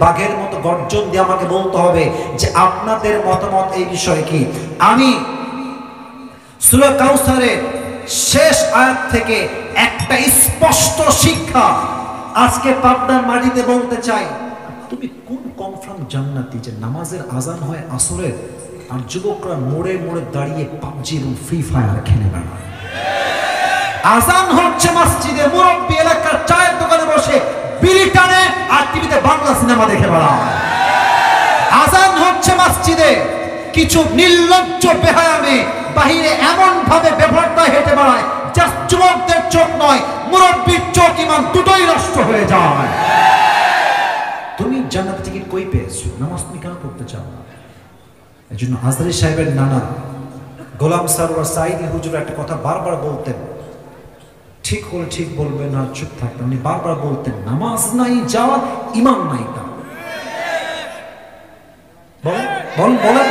বাঘের মতো গর্জন দিয়ে আমাকে বলতে হবে যে আপনাদের মতামত এই বিষয়ে কি। আমি সূরা কাউসারের শেষ আয়াত থেকে একটা স্পষ্ট শিক্ষা আজকে পাবনার মাটিতে বলতে চাই। তুমি কোন কনফার্ম জান্নাতি যে নামাজের আজান হয় আসরের আর যুবকরা মোড়ে মোড়ে দাঁড়িয়ে পাবজি এবং ফ্রি ফায়ার খেলে বেড়ায়। আজান হচ্ছে মসজিদে, মুরব্বী এলাকার চায়ের দোকানে বসে বিড়ি টানে আর টিভিতে বাংলা সিনেমা দেখে বেড়ায়। আজান হচ্ছে মসজিদে, কিছু নির্লজ্জ বেহায়ামে বাহিরে এমন ভাবে বেপরদায় হেঁটে বেড়ায় জাস্ট যুবকদের চোখ নয়, মুরব্বীর চোখ ইমান দুটোই নষ্ট হয়ে যায়। তুমি জান্নাত টিকিট কই পেয়েছো? নামাজ তুমি কেন পড়তে চাও না? এই জন্য আজহারী সাহেবের নানা গোলাম সারওয়ার সাইদি হুজুর একটা কথা বারবার বলতেন, ঠিক হলে ঠিক বলবেন না, চুপ থাকতেন। উনি বারবার বলতেন নামাজ নাই যাওয়া ইমান নাই তা। বলেন।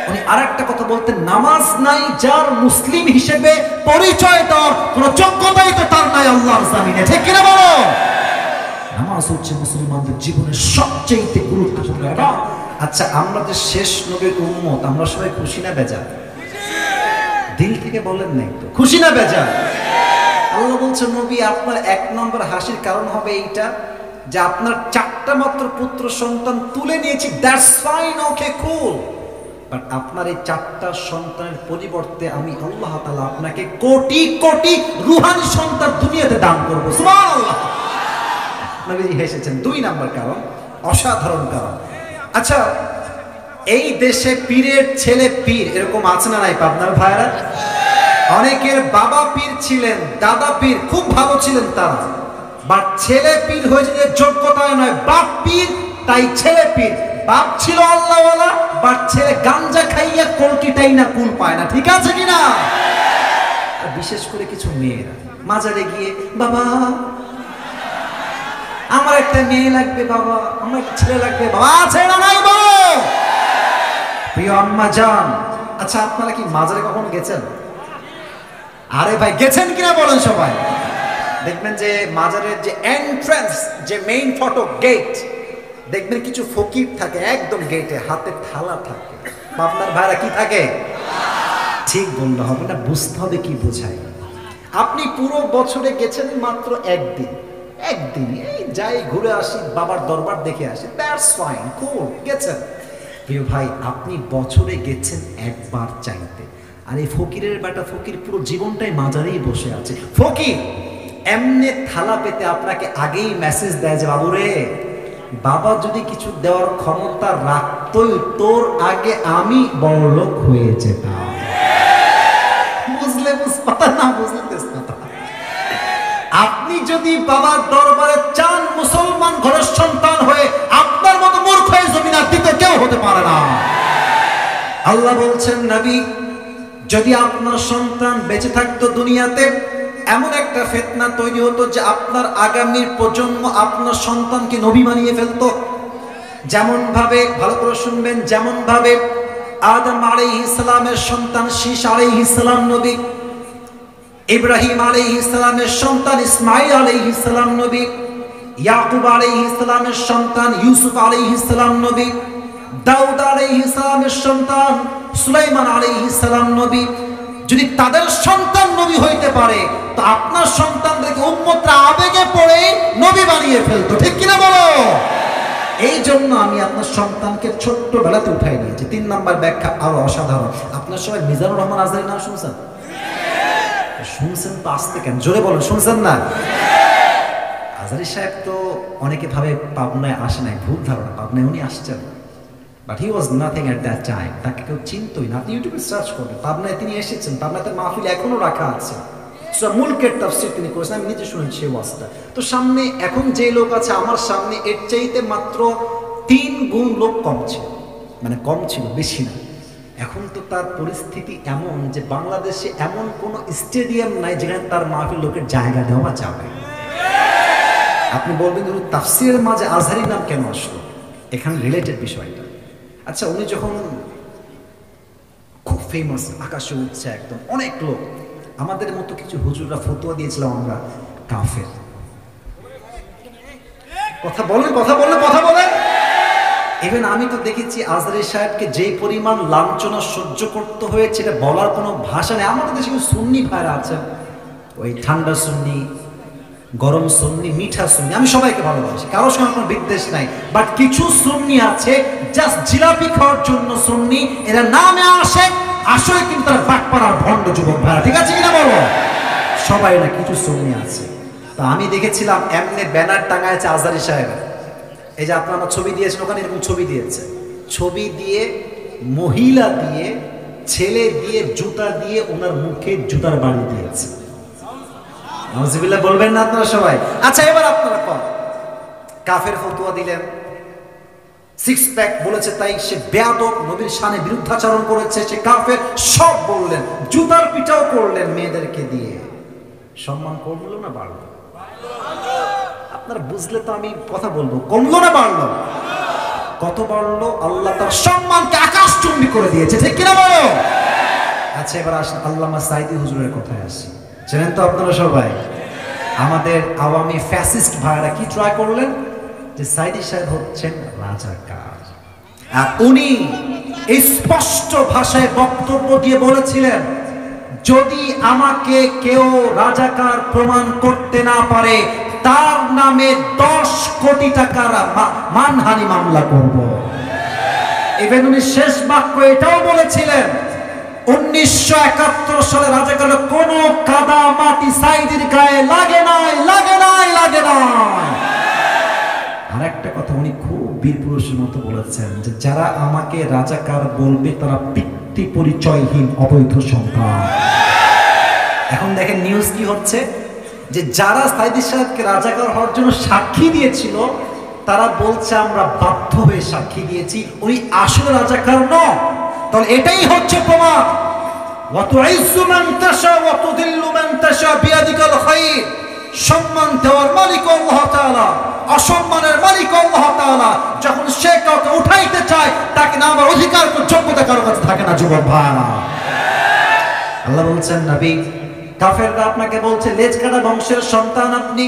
উনি আরেকটা কথা বলতেন, নামাজ নাই যার মুসলিম হিসেবে পরিচয় দেওয়ার কোন যোগ্যতাই তো তার নাই আল্লাহর জমিনে, ঠিক কিনা বলো? নামাজ হচ্ছে মুসলমানদের জীবনের সবচেয়ে গুরুত্বপূর্ণ। আচ্ছা, আমরা যে শেষ নবীর উম্মত, আমরা সবাই খুশি না বেজার? দিল থেকে বলেন নাই তো, খুশি না বেজার? আল্লাহ বলছে নবী আপনার এক নম্বর হাসির কারণ হবে এইটা যে আপনার 4টা মাত্র পুত্র সন্তান তুলে নিয়েছি, that's fine, okay cool, but আপনার এই 4টা সন্তানের পরিবর্তে আমি আল্লাহ তাআলা আপনাকে কোটি কোটি রূহানি সন্তান দুনিয়াতে দান করব। সুবহানাল্লাহ। নবীজি হেসেছেন। 2 নম্বর কারণ, অসাধারণ কারণ। আচ্ছা, এই দেশে পীরের ছেলে পীর এরকম আছে না নাই পাবনার ভাইরা? অনেকের বাবা পীর ছিলেন, দাদা পীর, খুব ভালো ছিলেন তারা, বাট ছেলে পীর হয়েছে যে যোগ্যতায় নয়, বাপ পীর তাই ছেলে পীর। বাপ ছিল আল্লাহওয়ালা, বাট ছেলে গাঞ্জা খাইয়া কলকিটাই না কুল পায় না, ঠিক আছে কিনা? বিশেষ করে কিছু মেয়েরা মাজারে গিয়ে বাবা আমার একটা মেয়ে লাগবে, বাবা আমার একটা ছেলে লাগবে, বাবা আছে না নাই বলো? প্রিয় আম্মা জান, আচ্ছা আপনারা কি মাজারে কখনো গেছেন? আরে ভাই গেছেন কিনা বলেন সবাই। দেখবেন যে মাজারের যে এন্ট্রান্স, যে মেইন ফটক গেট, দেখবেন কিছু ফকির থাকে একদম গেটে, হাতে থালা থাকে। আপনার ভাইরা কি থাকে? ঠিক বললে হবে না, বুঝতে হবে কি বোঝায়। আপনি পুরো বছরে গেছেন মাত্র একদিন, এই যাই ঘুরে আসি, বাবার দরবার দেখে আসি, দ্যাটস ফাইন, কুল, গেছেন। প্রিয় ভাই, আপনি বছরে গেছেন একবার চাইতে, আর এই ফকিরের বেটা ফকির পুরো জীবনটাই মাজারেই বসে আছে। ফকির এমনি থালা পেতে আপনাকে আগেই মেসেজ দেয় যে বাবুরে, বাবা যদি কিছু দেওয়ার ক্ষমতা রাখতোই তোর আগে আমি বড়লোক হয়ে যেতাম। বুঝলে বুঝপাতা, না বুঝলে তেজপাতা। আপনি যদি বাবার দরবারে চান মুসলমান ঘরের সন্তান হয়ে, আপনার মতো মূর্খ হয়ে জমিন আর দ্বিতীয় কেউ হতে পারে না। আল্লাহ বলছেন নবী, যদি আপনার সন্তান বেঁচে থাকতো দুনিয়াতে, এমন একটা ফিতনা তৈরি হতো যে আপনার আগামীর প্রজন্ম আপনার সন্তানকে নবী বানিয়ে ফেলতো। যেমন ভাবে, ভালো করে শুনবেন, যেমন ভাবে আদম আলাইহিস সালামের সন্তান শীশ আলাইহিস সালাম নবী, ইব্রাহিম আলাইহিস সালামের সন্তান ইসমাঈল আলাইহিস সালাম নবী, ইয়াকুব আলাইহিস সালামের সন্তান ইউসুফ আলাইহিস সালাম নবী, দাউদ আলাইহিস সালামের সন্তান সুলাইমান আলাইহিস সালাম নবী। যদি তাদের সন্তান নবী হইতে পারে, তো আপনার সন্তানদেরকে উম্মতরা আবেগে পড়ে নবী বানিয়ে ফেলতো, ঠিক কিনা বলো? এই জন্য আমি আপনার সন্তানকে ছোট্টবেলাতে উঠাই নিয়েছি। 3 নম্বর ব্যাখ্যা আরো অসাধারণ। আপনার সবাই মিজানুর রহমান আজহারী নাম শুনছেন? শুনছেন তো, আসতে কেন, জোরে বলেন, শুনছেন না? আজহারী সাহেব তো অনেকে ভাবে পাবনায় আসে নাই, ভুল ধারণা, পাবনায় উনি আসছেন, but he was nothing at that time. তাকে কেউ চিনতই না। আপনি ইউটিউবে সার্চ করবেন, পাবনায় তিনি এসেছেন, পাবনাতে মাহফিল এখনো রাখা আছে। সূরা মুলকের তাফসীর তিনি করেছেন, আমি নিজে শুনেছি সেই ওয়াজটা। তো সামনে এখন যে লোক আছে আমার সামনে, এর চাইতে মাত্র 3 গুণ লোক কম ছিল, মানে কম ছিল, বেশি না। এখন তো তার পরিস্থিতি এমন যে বাংলাদেশে এমন কোনো স্টেডিয়াম নাই যেখানে তার মাহফিল লোকের জায়গা দেওয়া যাবে। আপনি বলবেন ধরুন তাফসীরের মাঝে আজহারী নাম কেন আসলো, এখানে রিলেটেড বিষয়টা। আচ্ছা, উনি যখন খুব ফেমাস, আকাশে উঠছে একদম, অনেক লোক, আমাদের মতো কিছু হুজুররা ফতোয়া দিয়েছিলাম আমরা কাফের। কথা বলেন, কথা বললে কথা বলেন। ইভেন আমি তো দেখেছি আজহারী সাহেবকে যেই পরিমাণ লাঞ্ছনা সহ্য করতে হয়েছে এটা বলার কোনো ভাষা নেই। আমাদের দেশে সুন্নি ভাইরা আছে, ওই ঠান্ডা সুন্নি, গরম সুন্নি, মিঠা সুন্নি, আমি সবাইকে ভালোবাসি, কারোর সঙ্গে কোনো বিদ্বেষ নাই। বাট কিছু সুন্নি আছে জাস্ট জিলাপি খাওয়ার জন্য সুন্নি, এরা নামে আসে, আসলে কিন্তু তারা বাটপাড়ার ভণ্ড যুবক ভাইরা, ঠিক আছে কিনা বলো? সবাই না, কিছু সুন্নি আছে। তা আমি দেখেছিলাম এমনি ব্যানার টাঙায় আজহারী সাহেবের, এই যে আপনারা ছবি দিয়েছেন, ওখানে এরকম ছবি দিয়েছে, ছবি দিয়ে মহিলা দিয়ে ছেলে দিয়ে জুতা দিয়ে ওনার মুখে জুতার বাড়ি দিয়েছে। নাউজুবিল্লাহ বলবেন না আপনারা সবাই? আচ্ছা এবার আপনারা কম কাফের ফতোয়া দিলেন, সিক্স প্যাক বলেছে তাই সে বেয়াদব, নবীর শানে বিরুদ্ধাচরণ করেছে, সে কাফের, সব বললেন, জুতার পিটাও করলেন মেয়েদেরকে দিয়ে। সম্মান কমলো না বাড়লো? আপনারা বুঝলে তো আমি কথা বলবো, কমলো না বাড়লো? কত বাড়লো? আল্লাহ তার সম্মানকে আকাশচুম্বী করে দিয়েছে, ঠিক কিনা বলো? আচ্ছা এবার আসেন আল্লামা সাঈদী হুজুরের কথায় আসি। জানেন তো আপনারা সবাই আমাদের আওয়ামী ফ্যাসিস্ট ভাইরা কি ট্রাই করলেন, যে সাঈদী সাহেব হচ্ছেন রাজাকার। আর উনি এই স্পষ্ট ভাষায় বক্তব্য দিয়ে বলেছিলেন, যদি আমাকে কেউ রাজাকার প্রমাণ করতে না পারে তার নামে 10 কোটি টাকার মানহানি মামলা করব। ইভেন উনি শেষ বাক্য এটাও বলেছিলেন, 1971 সালে রাজাকারের কোন কাদা মাটি সাঈদীর গায়ে লাগে নাই, লাগে নাই, লাগে নাই। আর একটা কথা উনি খুব বীর পুরুষের মতো বলেছেন, যে যারা আমাকে রাজাকার বলবে তারা পিতৃ পরিচয়হীন অবৈধ সন্তান। এখন দেখেন নিউজ কি হচ্ছে, যে যারা সাঈদী সাহেবকে রাজাকার হওয়ার জন্য সাক্ষী দিয়েছিল তারা বলছে আমরা বাধ্য হয়ে সাক্ষী দিয়েছি, উনি আসলে রাজাকার নন। তাহলে এটাই হচ্ছে প্রমাণ, ওয়াতুইজ্জু মান তাশা ওয়া তুযিল্লু মান তাশা বিয়াদিকাল খায়র। সম্মান দেওয়ার মালিক আল্লাহ তাআলা, অসম্মানের মালিক আল্লাহ তাআলা। যখন সে কাউকে উঠাইতে চায় তাকে নামার অধিকার ও যোগ্যতা কারো কাছে থাকে না যুবক ভাইরা। আল্লাহ বলছেন নবী, কাফেররা আপনাকে বলছে লেজ কাটা বংশের সন্তান আপনি,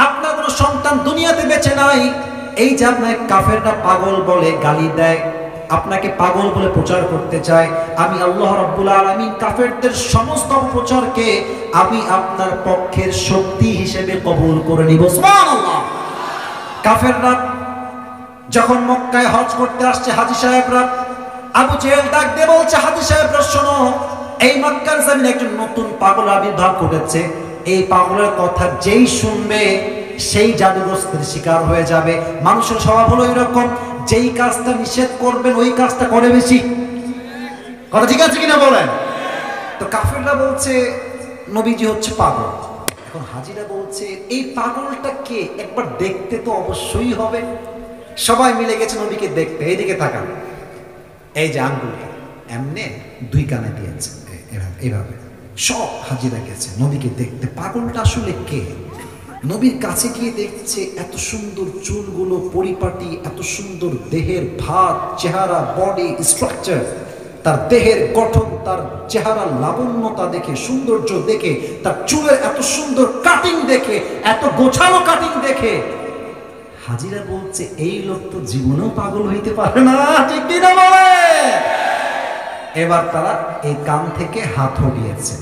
আপনার কোনো সন্তান দুনিয়াতে বেঁচে নাই। এই যে আপনাকে কাফেররা পাগল বলে গালি দেয়, আপনাকে পাগল বলে প্রচার করতে চায়, আমি আল্লাহ রাব্বুল আলামিন কাফেরদের সমস্ত প্রচারকে আমি আপনার পক্ষের শক্তি হিসেবে কবুল করে নিব। সুবহানাল্লাহ। কাফেররা যখন মক্কায় হজ করতে আসছে হাজী সাহেবরা, আবু জেহেল ডাক দিয়ে বলছে, হাজী সাহেবরা শোনো, এই মক্কার জমিনে একজন নতুন পাগল আবির্ভাব ঘটেছে, এই পাগলের কথা যেই শুনবে সেই জাদুগ্রস্তের শিকার হয়ে যাবে। মানুষের স্বভাব হলো এরকম, যেই কাজটা নিষেধ করবেন ওই কাজটা করে বেশি। কথা ঠিক আছে কিনা বলেন? তো কাফেররা বলছে নবীজি হচ্ছে পাগল। এখন হাজীরা বলছে এই পাগলটা কে, একবার দেখতে তো অবশ্যই হবে। সবাই মিলে গেছে নবীকে দেখতে। এইদিকে তাকান, এই যে আঙ্গুলটা এমনে দুই কানে দিয়েছে এইভাবে, সব হাজীরা গেছে নবীকে দেখতে। পাগলটা আসলে কে? নবীর কাছে গিয়ে দেখছে এত সুন্দর চুলগুলো পরিপাটি, এত সুন্দর দেহের ভাত, চেহারা, বডি স্ট্রাকচার, তার দেহের গঠন, তার চেহারা লাবণ্যতা দেখে, সৌন্দর্য দেখে, তার চুলের এত সুন্দর কাটিং দেখে, এত গোছালো কাটিং দেখে হাজীরা বলছে এই লোক তো জীবনেও পাগল হইতে পারে না, ঠিক কিনা বলে? এবার তারা এই কান থেকে হাত হটিয়েছে,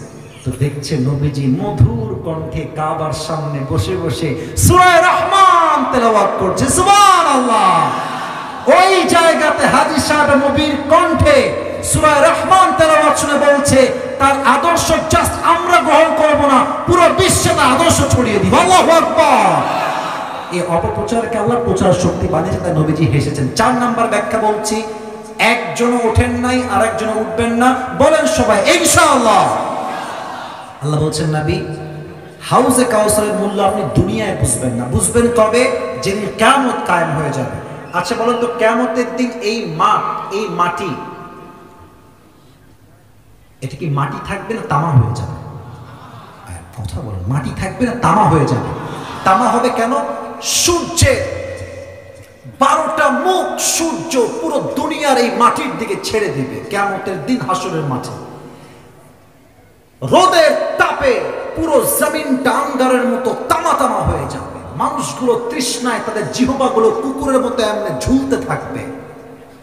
তো দেখছে নবীজি মধুর কণ্ঠে কাবার সামনে বসে বসে সূরা রহমান তেলাওয়াত করছে। সুবহানাল্লাহ। ওই জায়গাতে হাজী সাহেব নবীর কণ্ঠে সূরা রহমান তেলাওয়াত শুনে বলছে তার আদর্শ জাস্ট আমরা গ্রহণ করব না, পুরো বিশ্বে তার আদর্শ ছড়িয়ে দিব। আল্লাহু আকবার। এই অপপ্রচারকে আল্লাহ প্রচার শক্তি বানিয়েছে, তাই নবীজি হেসেছেন। 4 নাম্বার ব্যাখ্যা বলছি, একজনও ওঠেন নাই, আরেকজনও উঠবেন না, বলেন সবাই ইনশাআল্লাহ। আল্লাহ বলছেন নবী, হাউজে কাউসারের মূল্য আপনি দুনিয়ায় বুঝবেন না, বুঝবেন তবে যেদিন কিয়ামত কায়েম হয়ে যাবে। আচ্ছা বলেন তো, কিয়ামতের দিন এই মাঠ, এই মাটি, এটা কি মাটি থাকবে না তামা হয়ে যাবে? কথা বলেন, মাটি থাকবে না তামা হয়ে যাবে? তামা হবে কেন? সূর্যের 12টা মুখ সূর্য পুরো দুনিয়ার এই মাটির দিকে ছেড়ে দিবে কিয়ামতের দিন হাসরের মাঠে। রোদের তাপে পুরো জমিনটা আঙ্গারের মতো তামা তামা হয়ে যাবে। মানুষগুলো তৃষ্ণায় তাদের জিহ্বাগুলো কুকুরের মতো এমনি ঝুলতে থাকবে।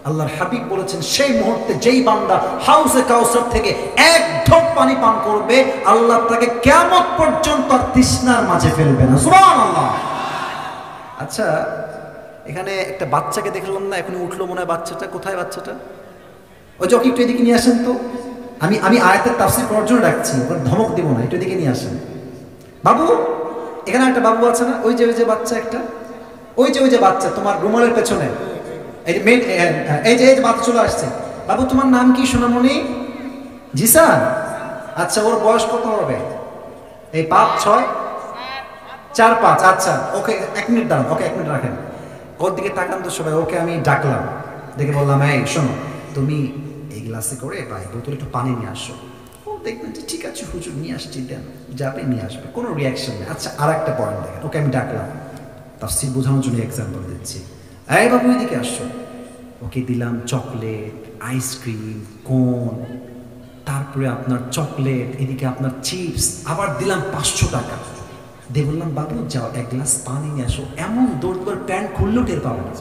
আল্লাহর হাবিব বলেছেন সেই মুহূর্তে যেই বান্দা হাউজে কাউসার থেকে এক ঢোক পানি পান করবে, আল্লাহ তাকে কিয়ামত পর্যন্ত তৃষ্ণার মাঝে ফেলবে না। সুবহানাল্লাহ। আচ্ছা, এখানে একটা বাচ্চাকে দেখলাম না, এখনই উঠলো মনে হয় বাচ্চাটা। কোথায় বাচ্চাটা? ওই যে ওকে একটু এদিকে নিয়ে আসেন তো। আমি আয়াতের তাফসীর করার জন্য ডাকছি, ওর ধমক দিব না, একটু এদিকে নিয়ে আসেন। বাবু, এখানে একটা বাবু আছে না? ওই যে বাচ্চা একটা, ওই যে বাচ্চা তোমার রুমালের পেছনে, এই যে বাচ্চা চলে আসছে। বাবু, তোমার নাম কি সোনামণি? জিসান। আচ্ছা, ওর বয়স কত হবে? এই 5, 6, 4, 5। আচ্ছা, ওকে 1 মিনিট দাঁড়ান, ওকে 1 মিনিট রাখেন। ওর দিকে তাকান তো সবাই। ওকে আমি ডাকলাম, দেখে বললাম, এই শোনো, তুমি এই গ্লাসে করে বা বোতলে একটু পানি নিয়ে আসো। ও দেখবেন যে ঠিক আছে হুজুর, নিয়ে আসছি, দেন, যাবে নিয়ে আসবে, কোনো রিয়াকশন নেই। আচ্ছা, আর একটা পয়েন্ট দেখেন। ওকে আমি ডাকলাম, তাফসীর বোঝানোর জন্য এক্সাম্পল দিচ্ছি। এই বাবু, এদিকে আসো। ওকে দিলাম চকলেট, আইসক্রিম, কোন, তারপরে আপনার চকলেট, এদিকে আপনার চিপস, আবার দিলাম 500 টাকা দিয়ে বললাম, বাবু যাও 1 গ্লাস পানি নিয়ে আসো। এমন দৌড় করে প্যান্ট খুললেও টের পাবে না।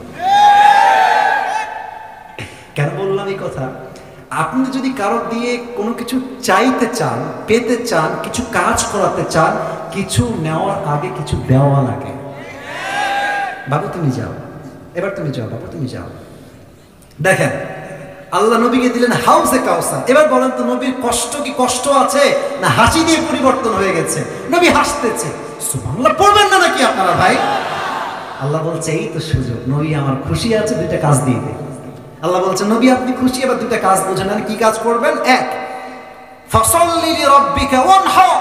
কেন বললাম এই কথা? আপনি যদি কারো দিয়ে কোনো কিছু চাইতে চান, পেতে চান, কিছু কাজ করাতে চান, কিছু নেওয়ার আগে কিছু দেওয়া লাগে। বাবু তুমি যাও, এবার তুমি যাও, বাবু তুমি যাও। দেখেন, আল্লাহ নবীকে দিলেন হাউজে কাউসার। এবার বলেন তো, নবীর কষ্ট কি কষ্ট আছে, না হাসি দিয়ে পরিবর্তন হয়ে গেছে? নবী হাসতেছে। সুবহানাল্লাহ পড়বেন না নাকি আপনারা ভাই? আল্লাহ বলছে, এই তো সুযোগ, নবী আমার খুশি আছে, 2টা কাজ দিয়ে দে। আল্লাহ বলছে, নবী আপনি খুশি, এবার 2টা কাজ বুঝে নেন। কি কাজ করবেন? 1, ফাসাল্লি লিরাব্বিকা ওয়ানহার।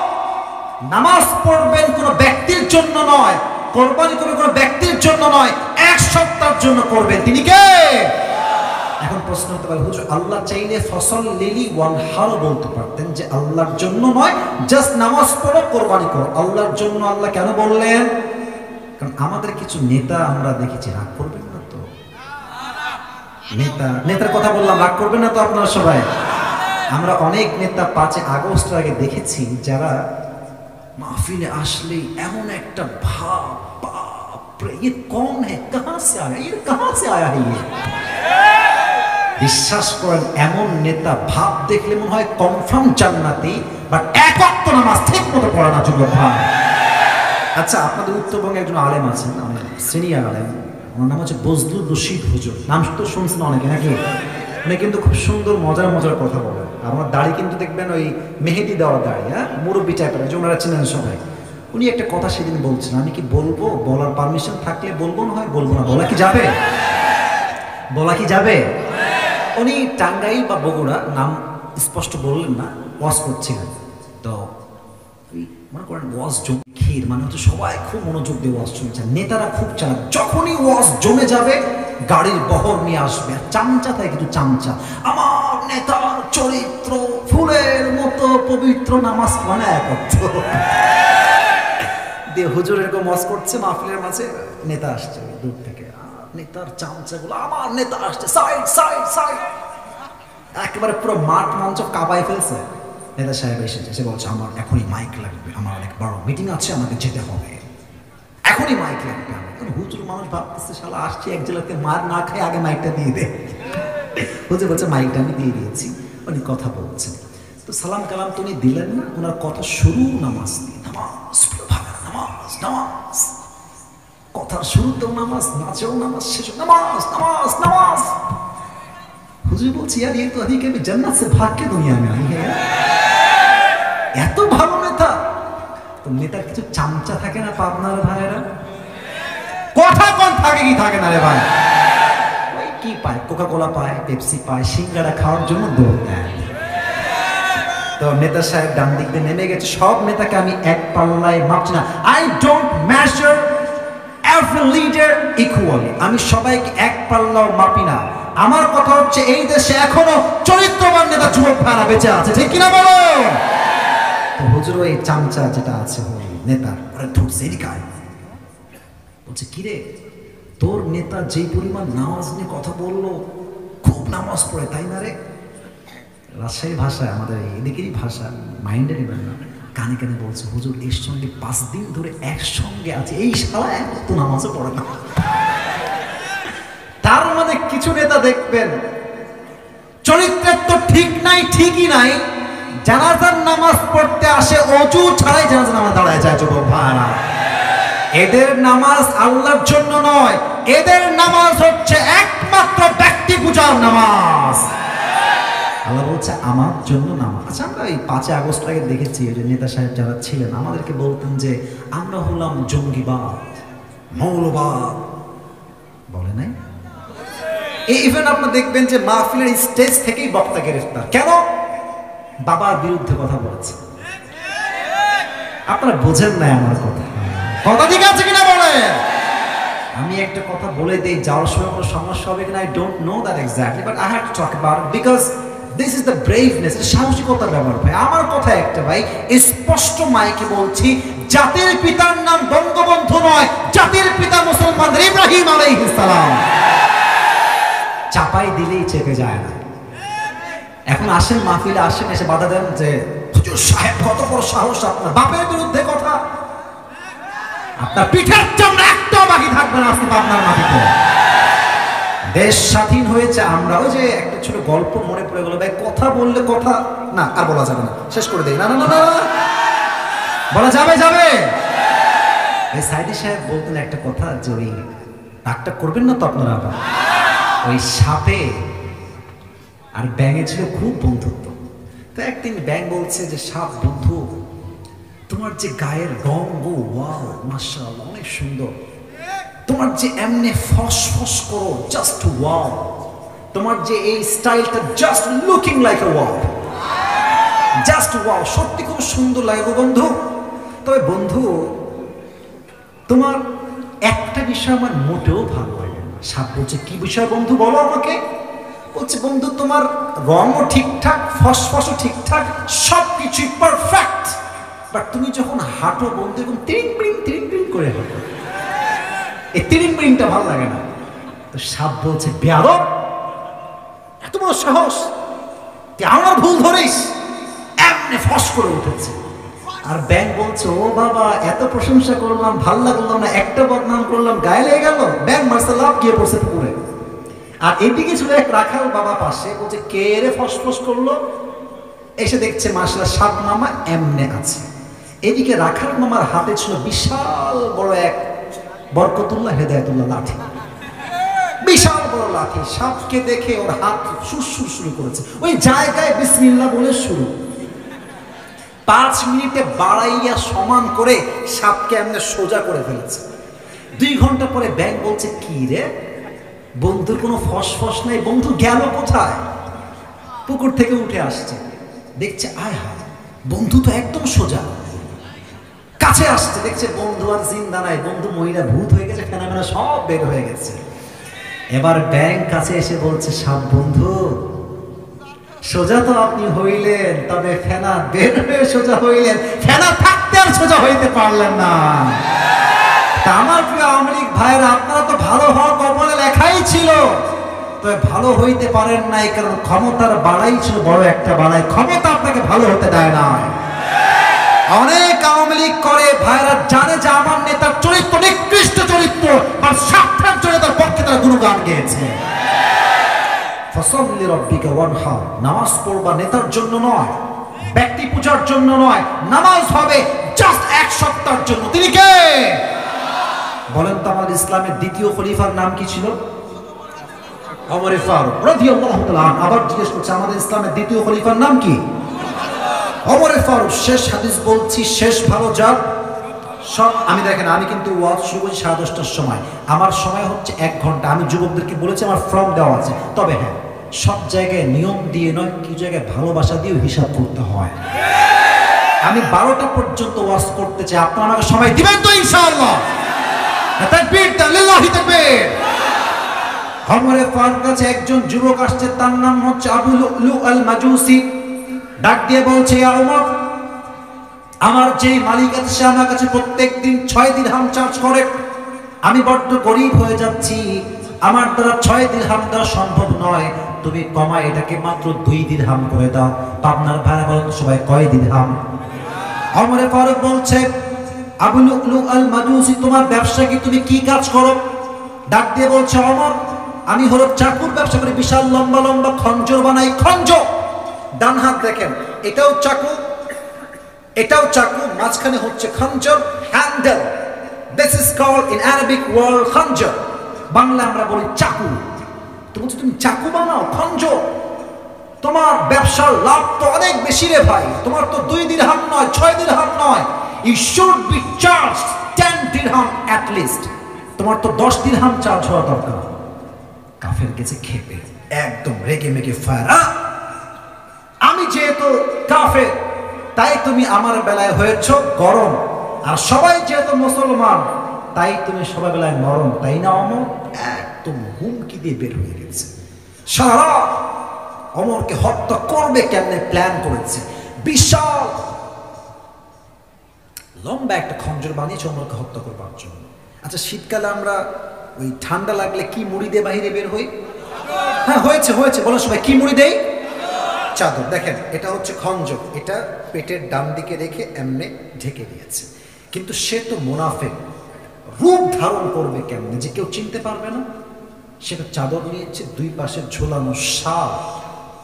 নামাজ পড়বেন কোনো ব্যক্তির জন্য নয়, কোরবানি করবেন কোনো ব্যক্তির জন্য নয়, 1 সপ্তাহের জন্য করবেন। তিনি কে? এখন প্রশ্ন হতে পারে, হুজুর আল্লাহ চাইলে ফাসাল্লি ওয়ানহার বলতে পারতেন, যে আল্লাহর জন্য নয়, জাস্ট নামাজ পড়ো, কোরবানি করো। আল্লাহর জন্য আল্লাহ কেন বললেন? কারণ আমাদের কিছু নেতা আমরা দেখেছি, রাগ করবেন না তো? নেতার কথা বললাম, রাগ করবেন না তো আপনারা সবাই? আমরা অনেক নেতা 5 আগস্টের আগে দেখেছি, যারা মাহফিলে আসলেই এমন একটা ভাব, বাপ রে ये कौन है, कहां से आया, ये कहां से आया है ये। বিশ্বাস করেন, এমন নেতা ভাব দেখলে মনে হয় কনফার্ম জান্নাতি, বাট 1 ওয়াক্ত নামাজ ঠিক মতো পড়া না যুবক ভাই। আচ্ছা, আপনাদের উত্তরবঙ্গে একজন আলেম আছেন, অনেক সিনিয়র আলেম, ওনার নাম হচ্ছে বজলুর রশিদ হুজুর। নাম তো শুনছেন অনেকে নাকি? উনি কিন্তু খুব সুন্দর মজার কথা বলেন। আর আমার দাড়ি কিন্তু দেখবেন ওই মেহেদি দেওয়া দাড়ি, হ্যাঁ, মুরব্বী টাইপের, যে ওনারা চিনেন সবাই। উনি একটা কথা সেদিন বলছেন, আমি কি বলবো? বলার পারমিশন থাকলে বলবো, না হয় বলবো না। বলা কি যাবে? বলা কি যাবে? উনি টাঙ্গাইল বা বগুড়া, নাম স্পষ্ট বললেন না, ওয়াজ করছিলেন। তো মনে করেন ওয়াজ জমখির মানে হচ্ছে সবাই খুব মনোযোগ দিয়ে ওয়াজ শুনছেন, নেতারা খুব চালাক। যখনই ওয়াজ জমে যাবে, গাড়ির বহর নিয়ে আসবে, চামচা থাকে কিন্তু চামচা, আমার নেতার চরিত্র ফুলের মতো পবিত্র, নামাজ মানে একত্র দিয়ে হুজুর এরকম ওয়াজ করছে মাহফিলের মাঝে। নেতা আসছে দূর থেকে, নেতার চামচাগুলো, আমার নেতা আসছে, সাইড সাইড সাইড, একেবারে পুরো মাঠ মঞ্চ কাঁপায় ফেলছে। নেতা সাহেব এসেছে, সে বলছে, আমার এখনই মাইক লাগবে, আমার অনেক বড় মিটিং আছে, আমাকে যেতে হবে, এখনই মাইক লাগবে। হুজুর মানুষ ভাবতেছে, শালা আসছে এক জেলাতে, মার না খায় আগে মাইকটা দিয়ে দে। হুজুর বলছে, মাইকটা আমি দিয়ে দিয়েছি। উনি কথা বলছেন, তো সালাম কালাম তো উনি দিলেন না। ওনার কথা শুরু নামাজ দিয়ে, নামাজ নামাজ নামাজ, কথার শুরুতেও নামাজ, নাচেও নামাজ, শেষও নামাজ নামাজ নামাজ। হুজুর বলছি, यार ये तो अभी के जन्नत से भाग के दुनिया में आई है। এত ভালো নেতা। তো নেতার কিছু চামচা থাকে না পাবনার ভাইয়েরা? কথা কোন থাকে কি থাকে না রে ভাই? ওই কি পায়, কোকা কোলা পায়, পেপসি পায়, সিঙ্গারা খাওয়ার জন্য দৌড় দেয়। তো নেতা সাহেব ডান দিক দিয়ে নেমে গেছে। সব নেতাকে আমি এক পাল্লায় মাপছি না। I don't measure every leader equally. আমি সবাইকে এক পাল্লাও মাপি না। আমার কথা হচ্ছে, এই দেশে এখনো চরিত্রবান নেতা যুবক ভাইরা বেঁচে আছে, ঠিক কিনা বলো? তো হুজুর ওই চামচা যেটা আছে ওই নেতার, ওরা ঢুকছে এদিকায়, বলছে, কিরে তোর নেতা যেই পরিমাণ নামাজ নিয়ে কথা বললো, খুব নামাজ পড়ে তাই না রে? রাজশাহী ভাষায়, আমাদের এদিকেরই ভাষা, মাইন্ডে নেবেন না। কানে কানে বলছে, হুজুর এর সঙ্গে 5 দিন ধরে একসঙ্গে আছে, এই শালা এক তো নামাজও পড়ে না। তার মানে কিছু কিছু নেতা দেখবেন চরিত্রের তো ঠিক নাই, ঠিকই নাই, জানাজার নামাজ পড়তে আসে অজু ছাড়াই জানাজার নামাজ দাঁড়ায় যায়। যুবক ভাইরা, এদের নামাজ আল্লাহর জন্য নয়, এদের নামাজ হচ্ছে একমাত্র ব্যক্তি পূজার নামাজ। আল্লাহ বলছে আমার জন্য নামাজ। আচ্ছা, আমরা এই 5 আগস্ট আগে দেখেছি যে নেতা সাহেব যারা ছিলেন আমাদেরকে বলতেন যে আমরা হলাম জঙ্গিবাদ, মৌলবাদ, বলে নাই? ইভেন আপনারা দেখবেন যে মাহফিলের স্টেজ থেকেই বক্তা গ্রেফতার। কেন? বাবার বিরুদ্ধে কথা বলেছে। আপনারা বোঝেন না আমার কথা, কথা ঠিক আছে কিনা বলেন? আমি একটা কথা বলে দেই, যাওয়ার সময় কোনো সমস্যা হবে কিনা I don't know that exactly, but I have to talk about it because this is the braveness. এটা সাহসিকতার ব্যাপার ভাই। আমার কথা একটা ভাই, স্পষ্ট মাইকে বলছি, জাতির পিতার নাম বঙ্গবন্ধু নয়, জাতির পিতা মুসলমানদের ইব্রাহিম আলাইহিস সালাম। চাপাই দিলেই চেপে যায় না। এখন আসেন মাহফিলে, আসেন, এসে বাধা দেন যে হুজুর সাহেব কত বড় সাহস আপনার, বাপের বিরুদ্ধে কথা, আপনার পিঠের জন্য একটাও বাকি থাকবে না আজকে আপনার মাটিতে। দেশ স্বাধীন হয়েছে, আমরা ওই যে একটা ছোট গল্প মনে পড়ে গেল ভাই, কথা বললে কথা না আর বলা যাবে না, শেষ করে দেই। না না না না, বলা যাবে যাবে। এই সাইদি সাহেব বলতেন একটা কথা যে ওই রাগটা করবেন না তো আপনারা, আবার ওই সাপে আর ব্যাঙে ছিল খুব বন্ধুত্ব। তো একদিন ব্যাঙ বলছে যে সাপ, বন্ধু তোমার যে গায়ের রং গো, ওয়াও মাশাআল্লাহ অনেক সুন্দর, তোমার যে এমনি ফস ফস করো, জাস্ট ওয়াও, তোমার যে এই স্টাইলটা জাস্ট লুকিং লাইক আ ওয়াও, জাস্ট ওয়াও, সত্যি খুব সুন্দর লাগে গো বন্ধু। তবে বন্ধু তোমার একটা বিষয় আমার মোটেও ভালো লাগে না। সাপ বলছে কি বিষয় বন্ধু, বলো আমাকে। বলছে বন্ধু তোমার রঙও ঠিকঠাক, ফসফসও ঠিকঠাক, সব কিছুই পারফেক্ট, বাট তুমি যখন হাঁটো বন্ধু এবং তিরিং বিরিং করে হাঁটো, এই তিরিং বিরিংটা ভালো লাগে না। তো সাপ বলছে বেয়াদব, এত বড় সাহস, তুই আমার ভুল ধরিস, এমনি ফস করে উঠেছে। আর ব্যাঙ বলছে ও বাবা এত প্রশংসা করলাম, ভাল লাগলো না, একটা বদনাম করলাম, গায়ে লেগে গেল। ব্যাঙ মারছে লাভ, গিয়ে পড়ছে পুকুরে। আর এদিকে ছিল এক রাখাল বাবা পাশে, বলছে কে রে ফসফস করলো, এসে দেখছে মাশাআল্লাহ সাপ মামা এমনে আছে। এদিকে রাখাল মামার হাতে ছিল বিশাল বড় এক বরকতুল্লাহ হেদায়েতুল্লাহ লাঠি, বিশাল বড় লাঠি। সাপকে দেখে ওর হাত সুরসুর শুরু করেছে, ওই জায়গায় বিসমিল্লাহ বলে শুরু। 5 মিনিটে বাড়াইয়া সমান করে সাপকে এমনি সোজা করে ফেলেছে। 2 ঘন্টা পরে ব্যাঙ বলছে কি রে বন্ধুর কোনো ফসফস নাই, বন্ধু গেল কোথায়? পুকুর থেকে উঠে আসছে, দেখছে আয় হায় বন্ধু তো একদম সোজা। কাছে আসছে, দেখছে বন্ধু আর জিন্দা নাই, বন্ধু মহিলা ভূত হয়ে গেছে, ফেনামেনা সব বের হয়ে গেছে। এবার ব্যাঙ কাছে এসে বলছে সাপ বন্ধু সোজা তো আপনি হইলেন, তবে ফেনা বের হয়ে সোজা হইলেন, ফেনা থাকতে আর সোজা হইতে পারলেন না। আমার প্রিয় আওয়ামী লীগ ভাইয়েরা, আপনারা তো ভালো হওয়া কপালে লেখাই ছিল, তবে ভালো হইতে পারেন নাই, কারণ ক্ষমতার বাড়াই ছিল বড় একটা বাড়াই, ক্ষমতা আপনাকে ভালো হতে দেয় না। অনেক আওয়ামী লীগ করে ভাইরা জানে যে আমার নেতার চরিত্র নিকৃষ্ট চরিত্র, আর স্বার্থের জন্য তার পক্ষে তারা গুণগান গেয়েছে। ফসল্লি রব্বিকা ওয়ানহার, নামাজ পড়বা নেতার জন্য নয়, ব্যক্তি পূজার জন্য নয়, নামাজ হবে জাস্ট এক সপ্তাহের জন্য। তিনি কে বলেন তো? আমাদের ইসলামের দ্বিতীয় খলিফার নাম কি ছিল? ওমর ফারুক রাদিয়াল্লাহু তাআলা। আবার জিজ্ঞেস করছে আমাদের ইসলামের দ্বিতীয় খলিফার নাম কি? ওমর ফারুক। শেষ হাদিস বলছি, শেষ ভালো যার সব। আমি দেখেন, আমি কিন্তু ওয়াজ শুরু করি 10:30টার সময়, আমার সময় হচ্ছে 1 ঘন্টা। আমি যুবকদেরকে বলেছি আমার ফর্ম দেওয়া আছে, তবে হ্যাঁ সব জায়গায় নিয়ম দিয়ে নয়, কি জায়গায় ভালোবাসা দিয়েও হিসাব করতে হয়। আমি 12টা পর্যন্ত ওয়াজ করতে চাই, আপনারা আমাকে সময় দিবেন তো ইনশাআল্লাহ? তাকবীর, লিল্লাহি তাকবীর। ওমর ফারুক কাছে একজন যুবক আসছে, তার নাম হচ্ছে আবু লুলু আল মাজুসি। ডাক দিয়ে বলছে ইয়া ওমর, আমার যে মালিক আছে সে আমার কাছে প্রত্যেকদিন 6 দিরহাম চার্জ করে, আমি বড্ড গরিব হয়ে যাচ্ছি, আমার দ্বারা 6 দিরহাম দেওয়া সম্ভব নয়, তুমি কমায় এটাকে মাত্র 2 দিরহাম করে দাও। আপনার ভাড়া বলেন সবাই কয় দিরহাম? ওমর ফারুক বলছে আবু লুলু আল মাজুসি, তোমার ব্যবসা কি, তুমি কি কাজ করো? ডাক দিয়ে বলছে ওমর, আমি হলো চাকুর ব্যবসা করি, বিশাল লম্বা লম্বা খঞ্জর বানাই। খঞ্জর, ডান হাত দেখেন, এটাও চাকু, এটাও চাকু, মাঝখানে হচ্ছে খঞ্জর, handle. This is called in Arabic world খঞ্জর। বাংলা আমরা বলি চাকু। তুমি চাকু বানাও, খঞ্জর। তোমার ব্যবসার লাভ তো অনেক বেশি রে ভাই। তোমার তো 2 দিরহাম নয়, 6 দিরহাম নয়। ইউ শুড বি চার্জড 10 দিরহাম অ্যাট লিস্ট। তোমার তো 10 দিরহাম চার্জ হওয়া দরকার। কাফের গেছে খেপে, একদম রেগে মেগে ফায়ার। আমি যেহেতু কাফের, তাই তুমি আমার বেলায় হয়েছ গরম, আর সবাই যেহেতু মুসলমান, তাই তুমি সবাই বেলায় নরম, তাই না অমর? একদম হুমকি দিয়ে বের হয়ে গেছে। সারা অমরকে হত্যা করবে কেমনে প্ল্যান করেছে। বিশাল লম্বা একটা খঞ্জর বানিয়েছে অমরকে হত্যা করবার জন্য। আচ্ছা, শীতকালে আমরা ওই ঠান্ডা লাগলে কি মুড়ি দিয়ে বাহিরে বের হই? হ্যাঁ, হয়েছে হয়েছে, বলো সবাই, কি মুড়ি দেই? চাদর। দেখেন, এটা হচ্ছে খঞ্জর, এটা পেটের ডান দিকে রেখে এমনে ঢেকে দিয়েছে। কিন্তু সে তো মুনাফিক, রূপ ধারণ করবে কেমনে যে কেউ চিনতে পারবে না। সেটা চাদর নিয়েছে, 2 পাশে ঝোলানো শাল।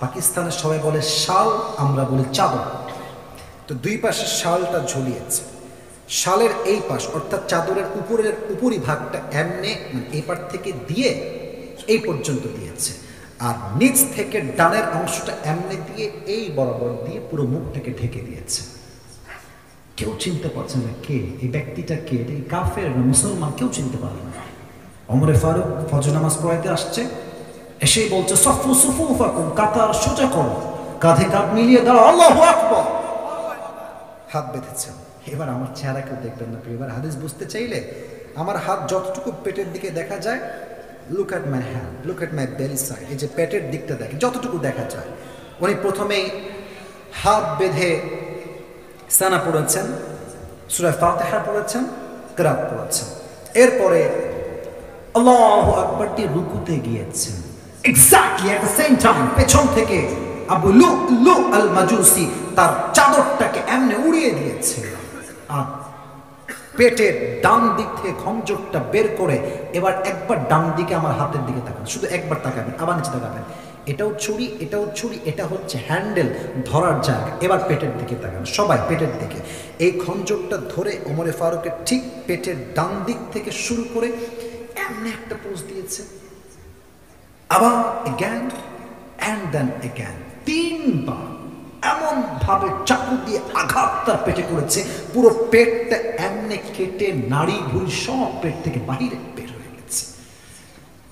পাকিস্তানের সবাই বলে শাল, আমরা বলি চাদর। তো 2 পাশে শালটা ঝুলিয়েছে। শালের এই পাশ অর্থাৎ চাদরের উপরি ভাগটা এমনে, এই পার থেকে দিয়ে এই পর্যন্ত দিয়েছে, আর নিচ থেকে ডানের অংশটা এমনে দিয়ে এই বরাবর দিয়ে পুরো মুখটাকে ঢেকে দিয়েছে। কেউ চিনতে পারছে না কে এই ব্যক্তিটা, কে এই কাফের না মুসলমান, কেউ চিনতে পারবে না। ওমর ফারুক ফজর নামাজ পড়াইতে আসছে, এসেই বলছে সফু সুফুফাকুম, কাতার সোজা করো, কাঁধে কাঁধ মিলিয়ে দাঁড়াও, আল্লাহু আকবার। হাত বেঁধেছেন। এবার আমার চেহারা কেউ দেখবেন না। এবার হাদিস বুঝতে চাইলে আমার হাত যতটুকু পেটের দিকে দেখা যায়, look at my hand, look at my বেলি সাইড, এই যে পেটের দিকটা দেখে যতটুকু দেখা যায়। উনি প্রথমেই হাত বেঁধে সানা পড়েছেন, সূরা ফাতিহা পড়েছেন, কিরাত পড়েছেন। এরপরে আল্লাহু আকবার দিয়ে রুকুতে গিয়েছেন। Exactly at the same time পেছন থেকে আবু লুলু আল মাজুসি তার চাদরটাকে এমনি উড়িয়ে দিয়েছে, আর পেটের ডান দিক থেকে খঞ্জরটা বের করে এবার একবার ডান দিকে আমার হাতের দিকে তাকান, শুধু একবার তাকাবেন, আবার নিচে তাকাবেন। এটাও ছুরি, এটাও ছুরি, এটা হচ্ছে হ্যান্ডেল ধরার জায়গা। এবার পেটের দিকে তাকান, সবাই পেটের দিকে। এই খঞ্জরটা ধরে ওমরে ফারুকের ঠিক পেটের ডান দিক থেকে শুরু করে এমনি একটা পোজ দিয়েছে, আবার এগ্যান অ্যান্ড দেন এগ্যান, 3 বার এমন ভাবে চাকু দিয়ে আঘাত তার পেটে করেছে, পুরো পেটটা এমনি কেটে নাড়ি ভুঁড়ি সব পেট থেকে বাহিরে বের হয়ে গেছে।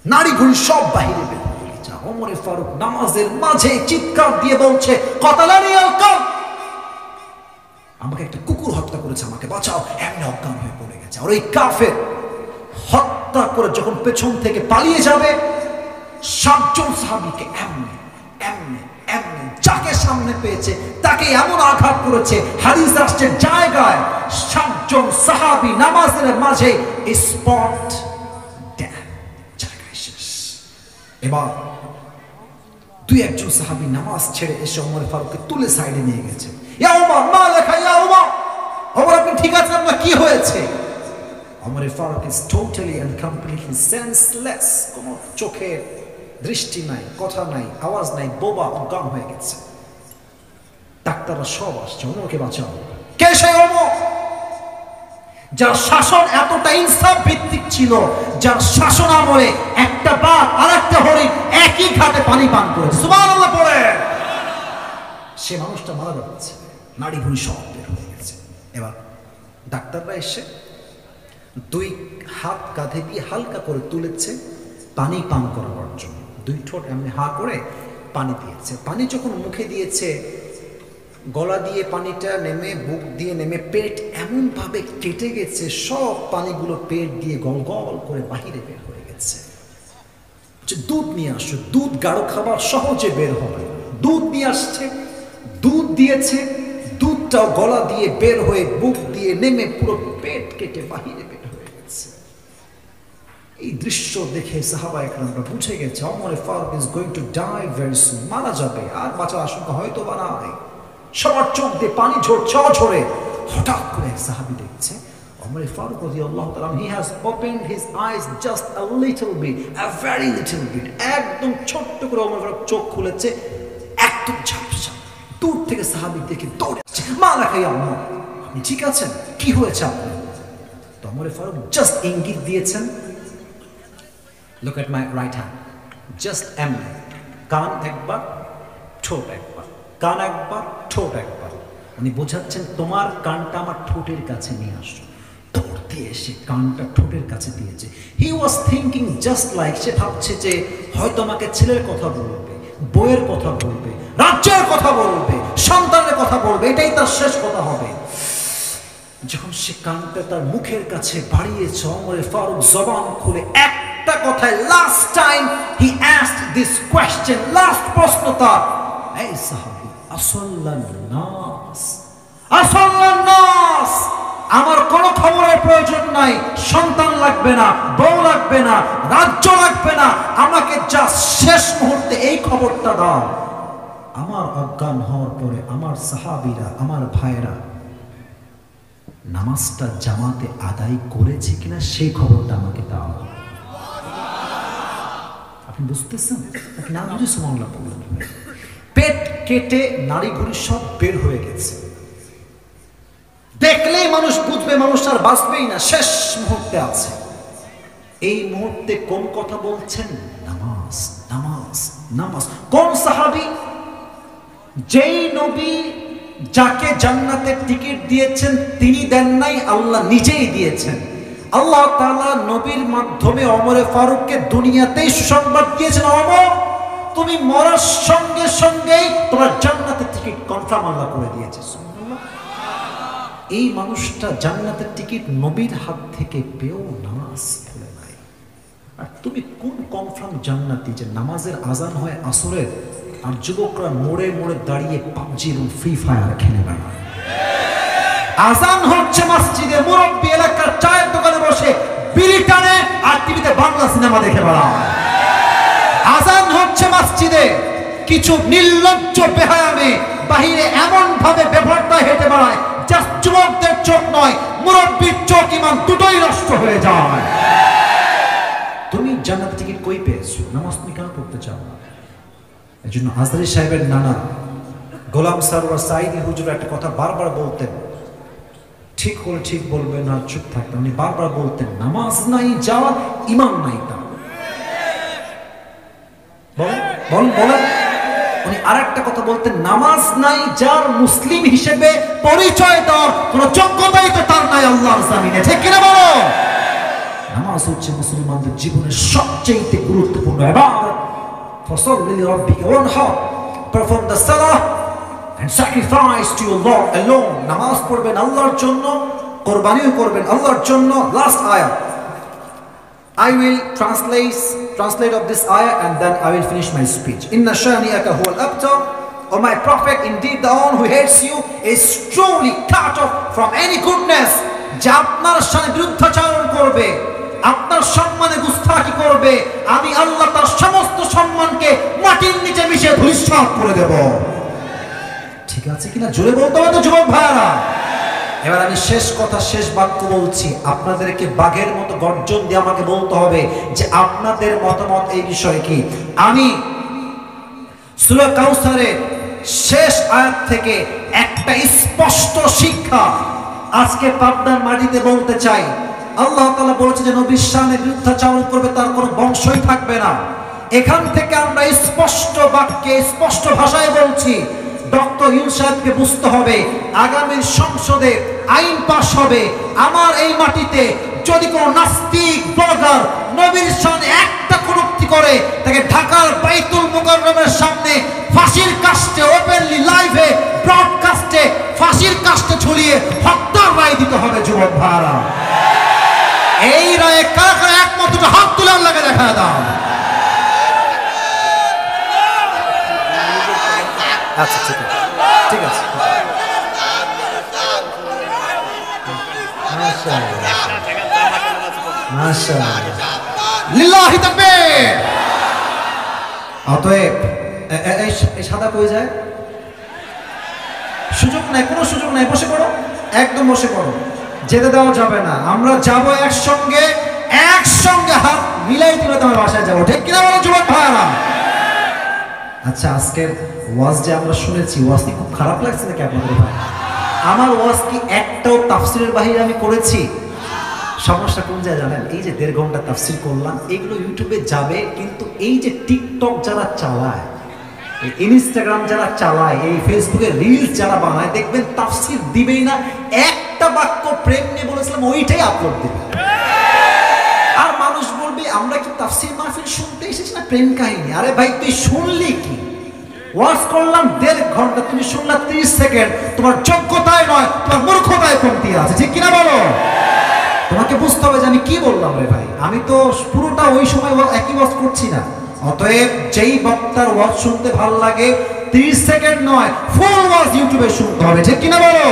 নাড়ি ভুঁড়ি সব বাহিরে বের হয়ে গেছে। ওমরে ফারুক নামাজের মাঝে চিৎকার দিয়ে বলছে, কতালানি আল কাব, আমাকে একটা কুকুর হত্যা করেছে, আমাকে বাঁচাও। এমনি অজ্ঞান হয়ে পড়ে গেছে। আর ওই কাফের হত্যা করে যখন পেছন থেকে পালিয়ে যাবে, 7 জন সাহাবীকে এমনি এমনি এমনি যাকে সামনে পেয়েছে তাকে এমন আঘাত করেছে, হাদিস আসছে জায়গায় 7 জন সাহাবী নামাজের মাঝে স্পট ডেথ, জায়গায় শেষ। এবার 2-1 জন সাহাবী নামাজ ছেড়ে এসে ওমর ফারুককে তুলে সাইডে নিয়ে গেছে। ইয়া ওমর, মা লেখা, ইয়া ওমর, ওমর আপনি ঠিক আছেন? আপনার কি হয়েছে? Omar Farooq is totally and completely senseless, কোনো চোখের দৃষ্টি নাই, কথা নাই, আওয়াজ নাই, বোবা, অজ্ঞান হয়ে গেছে। ডাক্তাররা সব আসছে, ওমরকে বাঁচাও। কে সেই ওমর? যার শাসন এতটা ইনসাফ ভিত্তিক ছিল, যার শাসন আমলে একটা বাঘ আর একটা হরিণ একই ঘাটে পানি পান করেছে। সুবহানাল্লাহ পড়ে। সে মানুষটা মারা যাচ্ছে, নাড়ি ভুঁড়ি সব বের হয়ে গেছে। এবার ডাক্তাররা এসে 2 হাত কাঁধে দিয়ে হালকা করে তুলেছে পানি পান করাবার জন্য। 2 ঠোঁট এমনি হা করে পানি দিয়েছে। পানি যখন মুখে দিয়েছে, গলা দিয়ে পানিটা নেমে, বুক দিয়ে নেমে, পেট এমনভাবে কেটে গেছে, সব পানিগুলো পেট দিয়ে গল গল করে বাহিরে বের হয়ে গেছে। দুধ নিয়ে আসো, দুধ গাঢ় খাবার সহজে বের হবে। দুধ নিয়ে আসছে, দুধ দিয়েছে, দুধটাও গলা দিয়ে বের হয়ে বুক দিয়ে নেমে পুরো পেট কেটে বাহিরে বের হয়ে গেছে। এই দৃশ্য দেখে সাহাবা একরামরা বুঝে গেছে Omar Farooq is going to die very soon, মারা যাবে, আর বাঁচার আশঙ্কা হয়তো বা নাই। সবার চোখ দিয়ে পানি ঝরছে অঝরে। হঠাৎ করে সাহাবী দেখছে Umar Farooq radiyallahu ta'ala, he has opened his eyes just a little bit, a very little bit. একদম ছোট্ট করে ওমর ফারুক চোখ খুলেছে, একদম ঝাপসা। দূর থেকে সাহাবী দেখে দৌড়ে আসছে, মা লাকা ইয়া উমর, আপনি ঠিক আছেন? কি হয়েছে আপনার? তো ওমর ফারুক জাস্ট ইঙ্গিত দিয়েছেন, look at my right hand, just এমনি, কান একবার, ঠোঁট একবার, কান একবার, ঠোঁট একবার। উনি বোঝাচ্ছেন তোমার কানটা আমার ঠোঁটের কাছে নিয়ে আসো। দৌড়তে এসে কানটা ঠোঁটের কাছে দিয়েছে। হি ওয়াজ থিঙ্কিং জাস্ট লাইক, সে ভাবছে যে হয়তো আমাকে ছেলের কথা বলবে, বইয়ের কথা বলবে, রাজ্যের কথা বলবে, সন্তানের কথা বলবে, এটাই তার শেষ কথা হবে। যখন সে কানটা তার মুখের কাছে বাড়িয়েছে, ওমর ফারুক জবান খুলে একটা কথায়, last time he asked this question, last প্রশ্ন তার, এই সাহাবী, আসাল্লান নাস, আসাল্লান নাস, আমার কোনো খবরের প্রয়োজন নাই, সন্তান লাগবে না, বউ লাগবে না, রাজ্য লাগবে না, আমাকে জাস্ট শেষ মুহূর্তে এই খবরটা দাও, আমার অজ্ঞান হওয়ার পরে আমার সাহাবীরা, আমার ভাইরা নামাজটা জামাতে আদায় করেছে কিনা সেই খবরটা আমাকে দাও। আপনি বুঝতেছেন না? বুঝে সুবহানাল্লাহ বললেন। পেট কেটে নাড়িভুড়ি সব বের হয়ে গেছে, দেখলেই মানুষ বুঝবে মানুষ আর বাঁচবেই না, শেষ মুহূর্তে আছে। এই মুহূর্তে কোন কথা বলছেন? নামাজ, নামাজ, নামাজ। কোন সাহাবী? যেই নবী যাকে জান্নাতের টিকিট দিয়েছেন তিনি দেন নাই, আল্লাহ নিজেই দিয়েছেন। আল্লাহ তাআলা নবীর মাধ্যমে ওমর ফারুককে দুনিয়াতেই সুসংবাদ দিয়েছেন, ওমর তুমি মরার সঙ্গে সঙ্গেই তোমার জান্নাতের টিকিট কনফার্ম আল্লাহ করে দিয়েছে। সুবহানাল্লাহ। এই মানুষটা জান্নাতের টিকিট নবীর হাত থেকে পেয়েও নামাজ পড়ে নাই। আর তুমি কোন কনফার্ম জান্নাতি যে নামাজের আজান হয় আসরের, আর যুবকরা মোড়ে মোড়ে দাঁড়িয়ে পাবজি এবং ফ্রি ফায়ার খেলে বেড়ায়। আজান হচ্ছে মসজিদে, মুরব্বী এলাকার চায়ের দোকানে বসে বিড়ি টানে আর টিভিতে বাংলা সিনেমা দেখে বেড়ায়। আজান হচ্ছে মসজিদে, কিছু নির্লজ্জ বেহায়ামে বাহিরে এমন ভাবে বেপরদায় হেঁটে বেড়ায়, জাস্ট যুবকদের চোখ নয়, মুরব্বীর চোখ, ইমান দুটোই নষ্ট হয়ে যায়। তুমি জান্নাতের টিকিট কই পেয়েছো? নামাজ তুমি কেন পড়তে চাও না? এই জন্য আজহারী সাহেবের নানা গোলাম সারওয়ার সাঈদী হুজুর একটা কথা বারবার বলতেন, ঠিক হলে ঠিক বলবেন না, চুপ থাকতেন। উনি বারবার বলতেন, নামাজ নাই যাওয়া, ইমান নাই তা। বলেন। উনি আরেকটা কথা বলতেন, নামাজ নাই যার মুসলিম হিসেবে পরিচয় দেওয়ার কোন যোগ্যতাই তো তার নাই আল্লাহর জমিনে, ঠিক কিনা বলো? নামাজ হচ্ছে মুসলমানদের জীবনের সবচেয়ে গুরুত্বপূর্ণ ইবাদত। فصل لربك وانحر, perform the salah and sacrifice to your Lord alone. নামাজ পড়বেন আল্লাহর জন্য, কুরবানিও করবেন আল্লাহর জন্য। Last ayah, I will translate of this ayah and then I will finish my speech. Inna shani'aka huwa al-abtar, O my prophet, indeed the one who hates you is truly cut off from any goodness. যে আপনার সাথে বিরুদ্ধাচরণ করবে, আপনার সম্মানে গুস্তাখি করবে, আমি আল্লাহ তার সমস্ত সম্মানকে মাটির নিচে মিশিয়ে ধূলিসাৎ করে দেব। ঠিক আছে কিনা? জোরে বলতে হবে তো যুবক ভাইরা। এবার আমি শেষ কথা, শেষ বাক্য বলছি, আপনাদেরকে বাঘের মতো গর্জন দিয়ে আমাকে বলতে হবে যে আপনাদের মতামত এই বিষয়ে কি। আমি সূরা কাউসারের শেষ আয়াত থেকে একটা স্পষ্ট শিক্ষা আজকে পাবনার মাটিতে বলতে চাই। আল্লাহ তাআলা বলেছে যে নবীর শানে বিরুদ্ধাচরণ করবে তার কোনো বংশই থাকবে না। এখান থেকে আমরা স্পষ্ট বাক্যে, স্পষ্ট ভাষায় বলছি, ডক্টর ইউনূস সাহেবকে বুঝতে হবে, আগামী সংসদে আইন পাস হবে, আমার এই মাটিতে যদি কোনো নাস্তিক ব্লগার নবীর শানে একটা কটূক্তি করে, তাকে ঢাকার বাইতুল মুকাররমের সামনে ফাঁসির কাস্টে, ওপেনলি লাইভে ব্রডকাস্টে ফাঁসির কাস্টে ঝুলিয়ে হত্যার রায় দিতে হবে। যুবক ভাইরা, এই রায়ে কারা কারা একমত হাত তুলে আল্লাহকে দেখা দাও। আচ্ছা ঠিক আছে, ঠিক আছে। লিল্লাহি তাকবীর। অতএব এই সাদা কই যায়? সুযোগ নাই, কোনো সুযোগ নাই, বসে পড়ো, একদম বসে পড়ো। যেতে দেওয়া যাবে না। আমরা যাবো একসঙ্গে, একসঙ্গে হাত মিলাই দিলে তোমার বাসায় যাবো, ঠিক কিনা বলো যুবক ভাইরা? আচ্ছা, আজকের ওয়াজ যে আমরা শুনেছি, ওয়াজ কি খুব খারাপ লাগছে নাকি আপনাদের ভাই? আমার ওয়াজ কি একটাও তাফসিরের বাহিরে আমি করেছি? সমস্যা কোন যায় জানেন? এই যে 1.5 ঘন্টা তাফসির করলাম, এগুলো ইউটিউবে যাবে, কিন্তু এই যে টিকটক যারা চালায়, ইনস্টাগ্রাম যারা চালায়, এই ফেসবুকে রিলস যারা বানায়, দেখবেন তাফসির দিবেই না, একটা বাক্য প্রেম নিয়ে বলেছিলাম ওইটাই আপলোড দিবে। আর মানুষ বলবে আমরা কি তাফসির মাহফিল শুনতে এসেছি না প্রেম কাহিনী? আরে ভাই, তুই শুনলি কি? ওয়াজ করলাম 1.5 ঘন্টা, তুমি শুনলা 30 সেকেন্ড। তোমার যোগ্যতায় নয়, তোমার মূর্খতায় কমতি আছে, ঠিক কিনা বলো? তোমাকে বুঝতে হবে যে আমি কি বললাম রে ভাই। আমি তো পুরোটা ওই সময় একই ওয়াজ করছি না। অতএব যেই বক্তার ওয়াজ শুনতে ভালো লাগে 30 সেকেন্ড নয়, ফুল ওয়াজ ইউটিউবে শুনতে হবে, ঠিক কিনা বলো?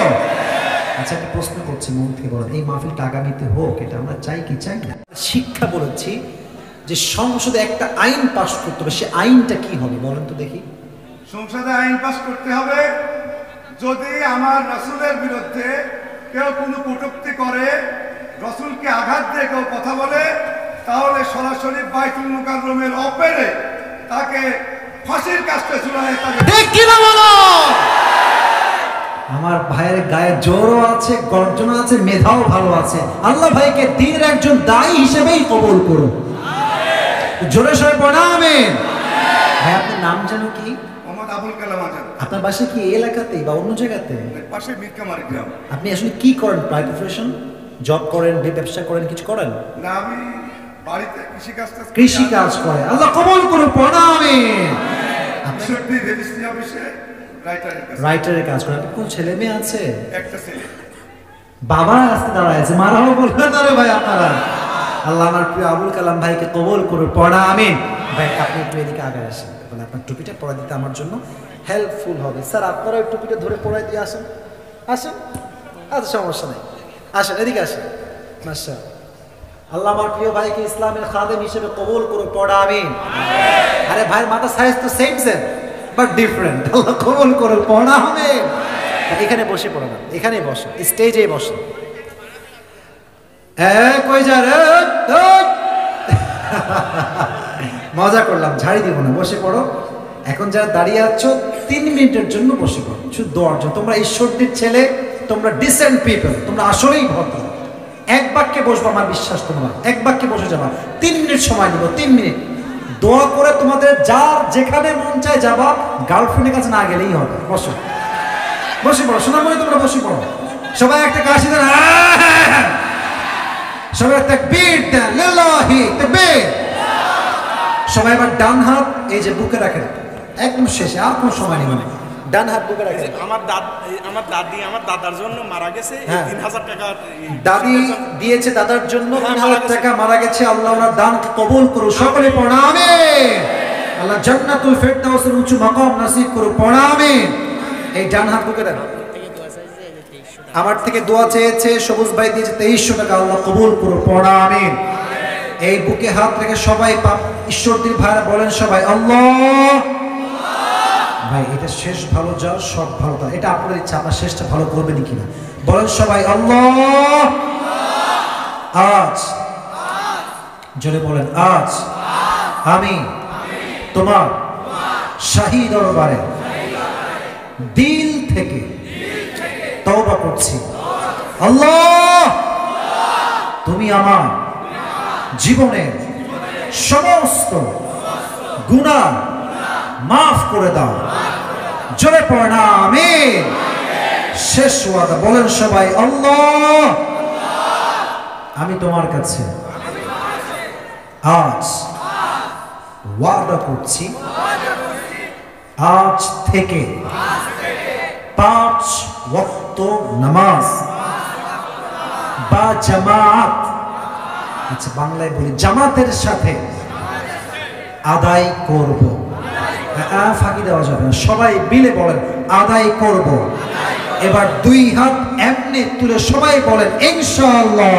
আচ্ছা, একটা প্রশ্ন করছি, মন থেকে বলেন, এই মাহফিলটা আগামীতে হোক, এটা আমরা চাই কি চাই না? শিক্ষা বলেছি যে সংসদে একটা আইন পাস করতে হবে, সে আইনটা কি হবে বলেন তো দেখি? সংসদে আইন পাস করতে হবে, যদি আমার রাসূলের বিরুদ্ধে কেউ কোনো কটূক্তি করে, রাসূলকে আঘাত দিয়ে কেউ কথা বলে, তাহলে সরাসরি বাইতুল মুকাররমের ওপরে তাকে ফাঁসির কাস্টে ঝুলায় তাকে। ঠিক কিনা বলো? আমার ভাইয়ের গায়ে জোরও আছে, গর্জনা আছে, মেধাও ভালো আছে। আল্লাহ ভাইকে দিনের একজন দায়ী হিসেবেই কবুল করুন। জোরে সরে পড়া আমিন। ভাই, আপনার নাম জানো কি? মোহাম্মদ আবুল কালাম আজাদ। আপনার বাসা কি এই এলাকাতেই বা অন্য জায়গাতে? পাশে মিরকামারি গ্রাম। আপনি আসলে কি করেন? প্রায় প্রফেশন, জব করেন, ব্যবসা করেন, কিছু করেন? না, আমি বাড়িতে কৃষি কাজ করে। আল্লাহ কবুল করুন, পড়া আমিন। আপনি রেজিস্ট্রি অফিসে রাইটারের কাজ করেন। কোন ছেলে মেয়ে আছে? একটা ছেলে। বাবা আজকে দাঁড়ায় আছে, মারাও বলবেন না রে ভাই আপনারা। আল্লাহ আমার প্রিয় আবুল কালাম ভাইকে কবুল করুন, পড়া আমিন। ভাই, আপনি একটু এদিকে আগে আসেন, তাহলে আপনার টুপিটা পরাই দিতে আমার জন্য হেল্পফুল হবে। স্যার, আপনারা ওই টুপিটা ধরে পরাই দিয়ে আসেন, আসেন। আচ্ছা, সমস্যা নেই, আসেন, এদিকে আসেন। মাশা আল্লাহ আমার প্রিয় ভাইকে ইসলামের খাদেম হিসেবে কবুল করুন, পড়া আমিন। আরে ভাই, মাথা সাইজ তো সেম সেম বাট ডিফারেন্ট। আল্লাহ কবুল করুন, পড়া আমিন। এখানে বসে পড়ো না, এখানেই বসো, স্টেজেই বসো। কই যা রে? মজা করলাম, ঝাড়ি দিব না, বসে পড়ো। এখন যারা দাঁড়িয়ে আছো 3 মিনিটের জন্য বসে পড়ো, শুধু দোয়ার জন্য। তোমরা ঈশ্বরদীর ছেলে, তোমরা ডিসেন্ট পিপল, তোমরা আসলেই ভদ্র। এক বাক্যে বসবো, আমার বিশ্বাস তোমরা এক বাক্যে বসে যাবা। 3 মিনিট সময় নিব, 3 মিনিট দোয়া করে তোমাদের যার যেখানে মন চায় যাবা, গার্লফ্রেন্ডের কাছে না গেলেই হবে। বসো, বসে পড়ো সোনামণি, তোমরা বসে পড়ো। সবাই একটা কাশি দেন, সবাই তাকবীর দেন, লিল্লাহি তাকবীর। সবাই এবার ডান হাত এই যে বুকে রাখেন, একদম শেষে, আর কোনো সময় নেই। মানে ডান হাত বুকে রাখেন। আমার দাদি আমার দাদার জন্য মারা গেছে, 3000 টাকা দাদি দিয়েছে দাদার জন্য, 3000 টাকা মারা গেছে। আল্লাহ ওনার দানকে কবুল করুন, সকলে পড়া আমিন। আল্লাহ জান্নাতুল ফেরদাউসের উঁচু মাকাম নসিব করুন, পড়া আমিন। এই ডান হাত বুকে রাখেন। আমার থেকে দোয়া চেয়েছে, সবুজ ভাই দিয়েছে 2300 টাকা, আল্লাহ কবুল করুন, পড়া আমিন। এই বুকে হাত রেখে সবাই ঈশ্বরদীর ভাইরা বলেন সবাই আল্লাহ। ভাই, এটা শেষ ভালো যাও, সব ভালো তার, এটা আপনার ইচ্ছা, আপনার শেষটা ভালো করবেন কিনা বলেন সবাই আল্লাহ। আজ জোরে বলেন, আজ আমি তোমার শাহী দরবারে দিল থেকে তওবা করছি। আল্লাহ, তুমি আমার জীবনের সমস্ত গুনাহ মাফ করে দাও। জোরে পড়েন আমিন। শেষ ওয়াদা বলেন সবাই আল্লাহ, আমি তোমার কাছে আজ ওয়াদা করছি, আজ থেকে 5 ওয়াক্ত নামাজ বা জামাত, আচ্ছা বাংলায় বলি জামাতের সাথে আদায় করব। ফাঁকি দেওয়া যাবে না, সবাই মিলে বলেন আদায় করব। এবার 2 হাত এমনি তুলে সবাই বলেন ইনশাআল্লাহ।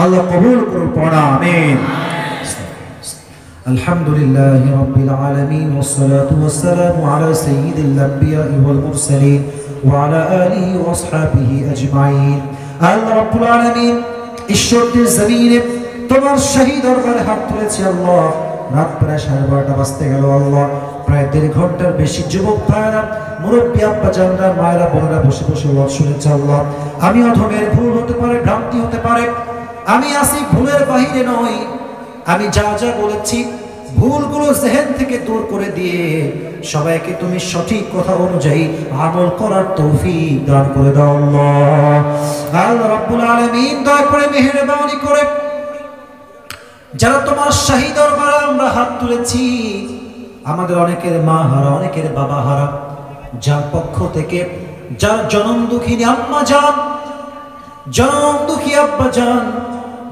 আল্লাহ কবুল করুন, পড়া আমিন। আলহামদুলিল্লাহি রাব্বিল আলামিন ওয়াসসালাতু ওয়াসসালামু আলা সাইয়্যিদিল আমবিয়া'i ওয়াল মুরসালিন ওয়া আলা আলিহি ওয়া আসহাবিহি আজমাইন। আল্লাহ রাব্বুল আলামিন ঈশ্বরদের জমিনে তোমার শাহী দরবারে হাত তুলেছি আল্লাহ। রাত প্রায় 12:30 বাজতে গেল আল্লাহ। প্রায় 1.5 ঘন্টার বেশি যুবক ভাইরা, মুরব্বী আব্বা জানরা, মায়েরা, বোনেরা বসে বসে ওয়াজ শুনেছে আল্লাহ। আমি অধমের ভুল হতে পারে, ভ্রান্তি হতে পারে, আমি আসি ভুলের বাহিরে নই। আমি যা যা বলেছি ভুলগুলো জেহেন থেকে দূর করে দিয়ে সবাইকে তুমি সঠিক কথা অনুযায়ী আমল করার তৌফিক দান করে দাও আল্লাহ। আল্লাহ রাব্বুল আলামিন দয়া করে মেহেরবানি করে যারা তোমার শাহী দরবারে আমরা হাত তুলেছি, আমাদের অনেকের মা হারা, অনেকের বাবা হারা, যার পক্ষ থেকে যার জনম দুঃখিনী আম্মা জান, জনম দুঃখী আব্বা জান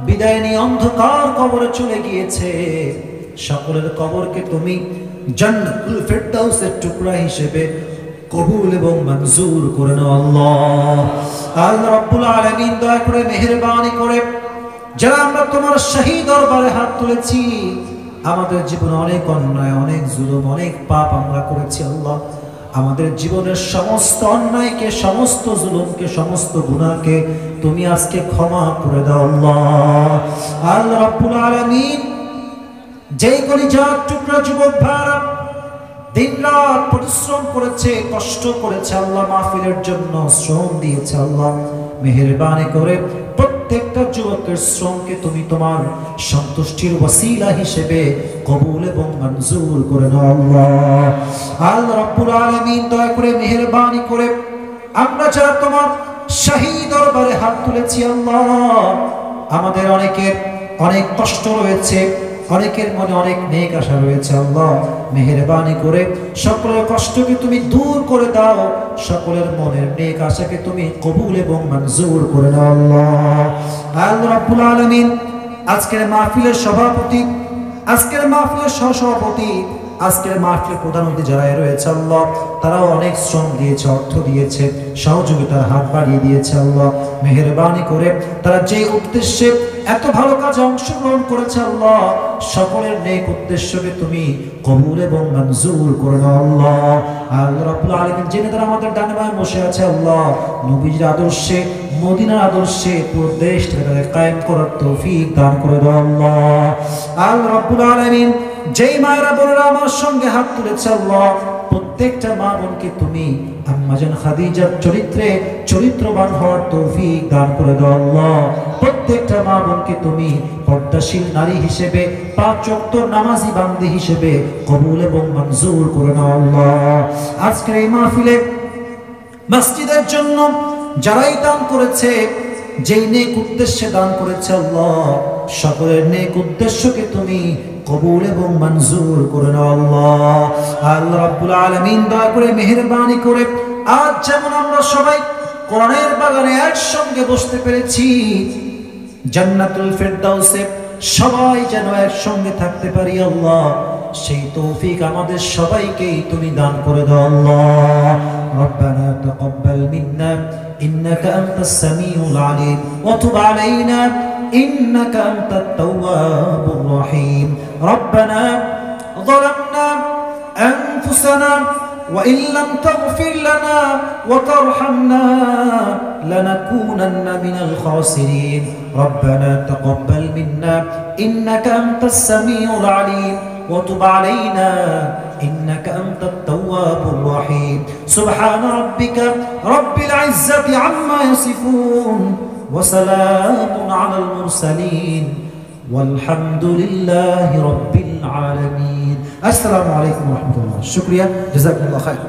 বিদায় নিয়ে অন্ধকার কবরে চলে গিয়েছে, সকলের কবরকে তুমি জান্নাতুল ফেরদাউসের টুকরা হিসেবে কবুল এবং মঞ্জুর করে নাও আল্লাহ। আল্লাহ রাব্বুল আলামিন দয়া করে মেহেরবানি করে যারা আমরা তোমার শাহী দরবারে হাত তুলেছি, আমাদের জীবনে অনেক অন্যায়, অনেক জুলুম, অনেক পাপ আমরা করেছি আল্লাহ। আমাদের জীবনের সমস্ত অন্যায়কে, সমস্ত জুলুমকে, সমস্ত গুনাহকে তুমি আজকে ক্ষমা করে দাও আল্লাহ। আল্লাহ রাব্বুল আলামিন যেই কলিজার টুকরা যুবক ভাইরা দিনরাত পরিশ্রম করেছে, কষ্ট করেছে আল্লাহ, মাহফিলের জন্য শ্রম দিয়েছে আল্লাহ, মেহেরবানি করে প্রত্যেকটা যুবকের শ্রমকে তুমি তোমার সন্তুষ্টির ওসিলা হিসেবে কবুল এবং মঞ্জুর করে নাও আল্লাহ। আল্লাহ রাব্বুল আলামিন দয়া করে মেহেরবানি করে আমরা যারা তোমার শাহী দরবারে হাত তুলেছি আল্লাহ, আমাদের অনেকের অনেক কষ্ট রয়েছে, অনেকের মনে অনেক নেক আশা রয়েছে আল্লাহ, মেহেরবানি করে সকলের কষ্টকে তুমি দূর করে দাও, সকলের মনের নেক আশাকে তুমি কবুল এবং মঞ্জুর করে নাও আল্লাহ। আল্লাহ রাব্বুল আলামিন আজকের মাহফিলের সভাপতি, আজকের মাহফিলের সহসভাপতি, আজকের মাহফিলের প্রধান অতিথি যারা রয়েছে আল্লাহ, তারাও অনেক শ্রম দিয়েছে, অর্থ দিয়েছে, সহযোগিতার হাত বাড়িয়ে দিয়েছে আল্লাহ। মেহেরবানি করে তারা যে উদ্দেশ্যে এত ভালো কাজে অংশগ্রহণ করেছে আল্লাহ, সকলের নেক উদ্দেশ্যকে তুমি কবুল এবং মঞ্জুর করে নাও আল্লাহ। আল্লাহ রাব্বুল আলামিন যিনি তারা আমাদের ডানে বামে বসে আছে আল্লাহ, নবীর আদর্শে, মদিনার আদর্শে পুরো দেশটাকে তাদের কায়েম করার তৌফিক দান করে দাও আল্লাহ। আল্লাহ রাব্বুল আলামিন যেই মায়েরা বোনেরা আমার সঙ্গে হাত তুলেছে আল্লাহ, প্রত্যেকটা মা বোনকে তুমি আম্মাজান খাদিজার চরিত্রে চরিত্রবান হওয়ার তৌফিক দান করে দাও আল্লাহ। প্রত্যেকটা মা বোনকে তুমি পর্দাশীল নারী হিসেবে, 5 ওয়াক্ত নামাজি বান্দি হিসেবে কবুল এবং মঞ্জুর করে নাও আল্লাহ। আজকের এই মাহফিলে মসজিদের জন্য যারাই দান করেছে, যেই নেক উদ্দেশ্যে দান করেছে আল্লাহ, সকলের নেক উদ্দেশ্যকে তুমি কবুল এবং মঞ্জুর করে নাও আল্লাহ। আল্লাহ রাব্বুল আলামিন দয়া করে মেহেরবানি করে আজ যেমন আমরা সবাই কোরআনের বাগানে একসঙ্গে বসতে পেরেছি, জান্নাতুল ফেরদাউসে সবাই যেন একসঙ্গে থাকতে পারি আল্লাহ, সেই তৌফিক আমাদের সবাইকেই তুমি দান করে দাও আল্লাহ। রব্বানা তাকাব্বাল মিন্না ইন্নাকা আনতাস সামিউল আলিম ওয়া তুব আলাইনা إنك أنت التواب الرحيم ربنا ظلمنا أنفسنا وإن لم تغفر لنا وترحمنا لنكونن من الخاسرين ربنا تقبل منا إنك أنت السميع العليم وتب علينا إنك أنت التواب الرحيم سبحان ربك رب العزة عما يصفون وسلام على المرسلين والحمد لله رب العالمين السلام عليكم ورحمة الله شكرا جزاكم الله خير